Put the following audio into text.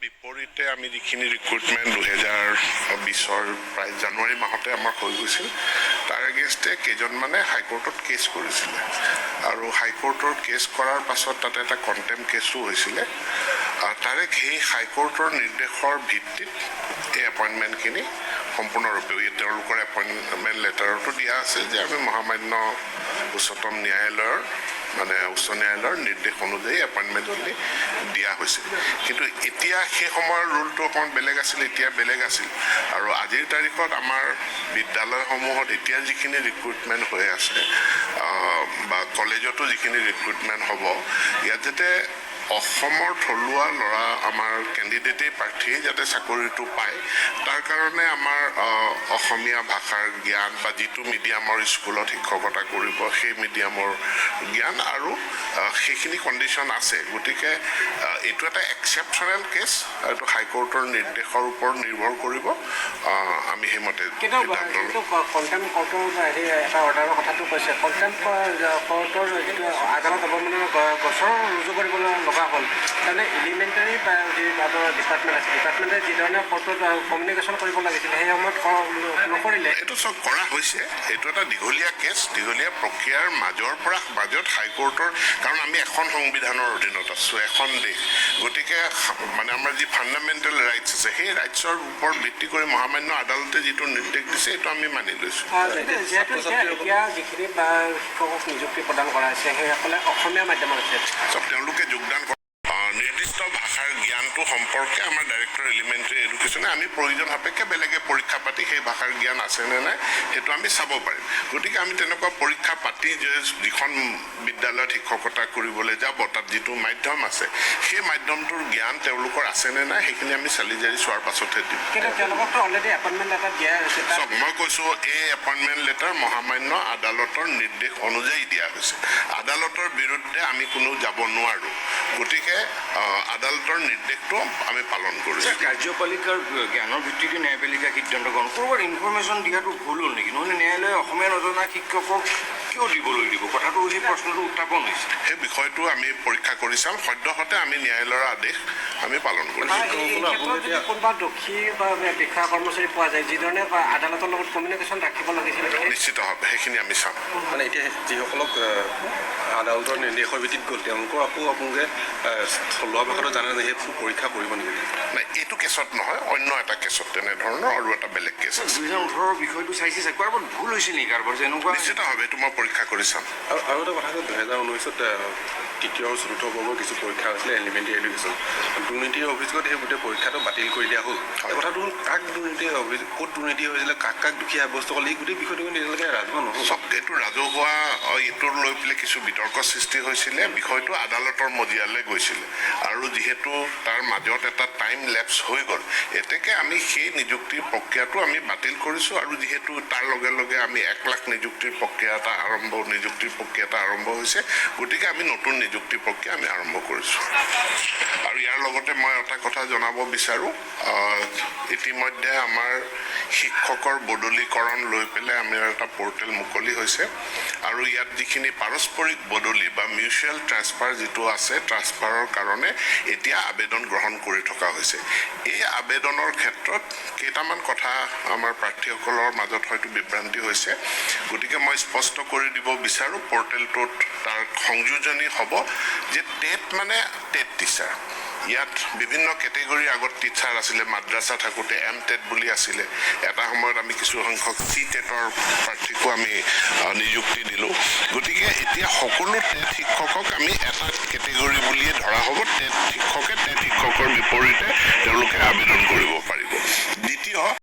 বিপৰীতে আমি যিখিনি ৰিক্ৰুটমেণ্ট 2020-ৰ প্ৰায় জানুৱাৰী মাহতে আমাৰ হৈ গৈছিল তাৰ এগেইনষ্টে কেইজনমানে হাইকোৰ্টত কেছ কৰিছিলে আৰু হাইকোৰ্টৰ কেছ কৰাৰ পাছত তাতে এটা কণ্টেম্প কেছো হৈছিলে তাৰে সেই হাইকোৰ্টৰ নিৰ্দেশৰ ভিত্তিত এই এপইণ্টমেণ্টখিনি সম্পূৰ্ণৰূপে তেওঁলোকৰ এপইণ্টমেণ্ট লেটাৰতো দিয়া আছে যে আমি মহামান্য উচ্চতম ন্যায়ালয়ৰ উচ্চ ন্যায়ালয়ৰ নিৰ্দেশ অনুযায়ী এপইণ্টমেণ্টখিনি দিয়া হৈছে কিন্তু এতিয়া সেই সময়ৰ ৰুলটো অকণমান বেলেগ আছিল এতিয়া বেলেগ আছিল আৰু আজিৰ তাৰিখত আমাৰ বিদ্যালয়সমূহত এতিয়া যিখিনি ৰিক্ৰুটমেণ্ট হৈ আছে বা কলেজতো যিখিনি ৰিক্ৰুটমেণ্ট হ'ব ইয়াত যাতে অসমৰ থলুৱা ল'ৰা আমাৰ কেণ্ডিডেটেই প্ৰাৰ্থীয়ে যাতে চাকৰিটো পায় তাৰ কাৰণে আমাৰ অসমীয়া ভাষাৰ জ্ঞান বা যিটো মিডিয়ামৰ স্কুলত শিক্ষকতা কৰিব সেই মিডিয়ামৰ জ্ঞান আৰু সেইখিনি কণ্ডিশ্যন আছে গতিকে এইটো এটা এক্সেপশ্যনেল কেছ এইটো হাইকোৰ্টৰ নিৰ্দেশৰ ওপৰত নিৰ্ভৰ কৰিব আমি সেইমতে এটা অৰ্ডাৰৰ কথাটো কৈছে কণ্টেম্প কোৰ্টৰ যিটো আদালত অৱমাননাৰ গোচৰ ৰুজু কৰিবলৈ লগা হ'ল তাৰমানে এলিমেণ্টাৰী যি ডিপাৰ্টমেণ্ট আছে ডিপাৰ্টমেণ্টে যিধৰণে কোৰ্টত কমিউনিকেশ্যন কৰিব লাগিছিল সেই সময়ত নকৰিলে এইটো চব কৰা হৈছে এইটো এটা দীঘলীয়া কেছ দীঘলীয়া প্ৰক্ৰিয়াৰ মাজত হাইকোৰ্টৰ কাৰণ আমি এখন সংবিধানৰ অধীনত আছোঁ এখন দেশ গতিকে আমাৰ যি ফাণ্ডামেণ্টেল ৰাইটছ আছে সেই ৰাইটছৰ ওপৰত ভিত্তি কৰি মহামান্য আদালতে যিটো নিৰ্দেশ দিছে এইটো আমি মানি লৈছোঁ এতিয়া যিখিনি শিক্ষকক নিযুক্তি প্ৰদান কৰা হৈছে সেইসকলে অসমীয়া মাধ্যমত আছে চব তেওঁলোকে যোগদান নিৰ্দিষ্ট ভাষাৰ জ্ঞানটো সম্পৰ্কে আমাৰ ডাইৰেক্টৰ এলিমেণ্টাৰী এডুকেশ্যনে আমি প্ৰয়োজন সাপেক্ষে বেলেগে পৰীক্ষা পাতি সেই ভাষাৰ জ্ঞান আছেনে নাই সেইটো আমি চাব পাৰিম গতিকে আমি তেনেকুৱা পৰীক্ষা পাতি যে যিখন বিদ্যালয়ত শিক্ষকতা কৰিবলৈ যাব তাত যিটো মাধ্যম আছে সেই মাধ্যমটোৰ জ্ঞান তেওঁলোকৰ আছেনে নাই সেইখিনি আমি চালি জাৰি চোৱাৰ পাছতহে দিম চব মই কৈছোঁ এই এপইণ্টমেণ্ট লেটাৰ মহামান্য আদালতৰ নিৰ্দেশ অনুযায়ী দিয়া হৈছে আদালতৰ বিৰুদ্ধে আমি কোনো যাব নোৱাৰোঁ গতিকে আদালতৰ নিৰ্দেশটো আমি পালন কৰিছোঁ কাৰ্যপালিকাৰ জ্ঞানৰ ভিত্তিতে ন্যায়পালিকা সিদ্ধান্ত গ্ৰহণ কৰবাৰ ইনফৰমেশ্যন দিয়াটো ভুল হ'ল নেকি নহ'লে ন্যায়ালয়ে অসমীয়া নজনা শিক্ষকক কিয় দিবলৈ দিব কথাটো সেই প্ৰশ্নটো উত্থাপন হৈছে সেই বিষয়টো আমি পৰীক্ষা কৰি চাম সদ্যহতে আমি ন্যায়ালয়ৰ আদেশ আমি পালন কৰিছোঁ কোনোবা দোষী বা বিষয়া কৰ্মচাৰী পোৱা যায় যিধৰণে আদালতৰ লগত কমিউনিকেশ্যন ৰাখিব লাগিছিল নিশ্চিতভাৱে সেইখিনি আমি চাম এতিয়া যিসকলক আদালতৰ নিৰ্দেশৰ ভিত্তিত গ'ল তেওঁলোকৰ আপোনালোকে থলুৱা ভাষাটো জানে যে সেইটো পৰীক্ষা কৰিব নেকি নাই এইটো কেছত নহয় অন্য এটা কেছত তেনেধৰণৰ আৰু এটা বেলেগ কেছ আছে 2018 বিষয়টো চাইছে কাৰোবাৰ ভুল হৈছিল নেকি কাৰোবাৰ যেনেকুৱা নিশ্চিতভাৱে এইটো মই পৰীক্ষা কৰি চাম আৰু এটা কথা 2019ত তৃতীয় আৰু চতুৰ্থ বৰ্গৰ কিছু পৰীক্ষা হৈছিলে এলিমেণ্টাৰী এডুকেশ্যন দুৰ্নীতিৰ অভিযোগত সেই গোটেই পৰীক্ষাটো বাতিল কৰি দিয়া হ'ল কথাটো হ'ল কাক দুৰ্নীতিৰ অভিযোগ ক'ত দুৰ্নীতি হৈছিলে কাক দুখীয়া সাব্যস্ত কৰিলে এই গোটেই বিষয়টো এতিয়ালৈকে ৰাজহুৱা নহ'ল চব এইটো ৰাজহুৱা এইটো লৈ পেলাই কিছু বিতৰ্ক সৃষ্টি হৈছিলে বিষয়টো আদালতৰ মজিয়ালৈ গৈছিলে আৰু যিহেতু তাৰ মাজত এটা টাইম লেপছ হৈ গ'ল এতেকে আমি সেই নিযুক্তিৰ প্ৰক্ৰিয়াটো আমি বাতিল কৰিছোঁ আৰু যিহেতু তাৰ লগে লগে আমি 1 লাখ নিযুক্তিৰ প্ৰক্ৰিয়া এটা আৰম্ভ হৈছে গতিকে আমি নতুন নিযুক্তি প্ৰক্ৰিয়া আমি আৰম্ভ কৰিছোঁ আৰু ইয়াৰ লগতে মই এটা কথা জনাব বিচাৰোঁ ইতিমধ্যে আমাৰ শিক্ষকৰ বদলীকৰণ লৈ পেলাই আমাৰ এটা পৰ্টেল মুকলি হৈছে আৰু ইয়াত যিখিনি পাৰস্পৰিক বদলি বা মিউচুৱেল ট্ৰান্সফাৰ যিটো আছে ট্ৰান্সফাৰৰ কাৰণে এতিয়া আবেদন গ্ৰহণ কৰি থকা হৈছে এই আবেদনৰ ক্ষেত্ৰত কেইটামান কথা আমাৰ প্ৰাৰ্থীসকলৰ মাজত হয়তো বিভ্ৰান্তি হৈছে গতিকে মই স্পষ্ট কৰি দিব বিচাৰোঁ পৰ্টেলটোত তাৰ সংযোজনী হ'ব যে টেট মানে টেট টিচাৰ ইয়াত বিভিন্ন কেটেগৰীৰ আগত টিচাৰ আছিলে মাদ্ৰাছা থাকোঁতে টেট বুলি আছিলে এটা সময়ত আমি কিছু সংখ্যক টেটৰ প্ৰাৰ্থীকো আমি নিযুক্তি দিলোঁ গতিকে এতিয়া সকলো টেট শিক্ষকক আমি এটা কেটেগৰী বুলিয়ে ধৰা হ'ব টেট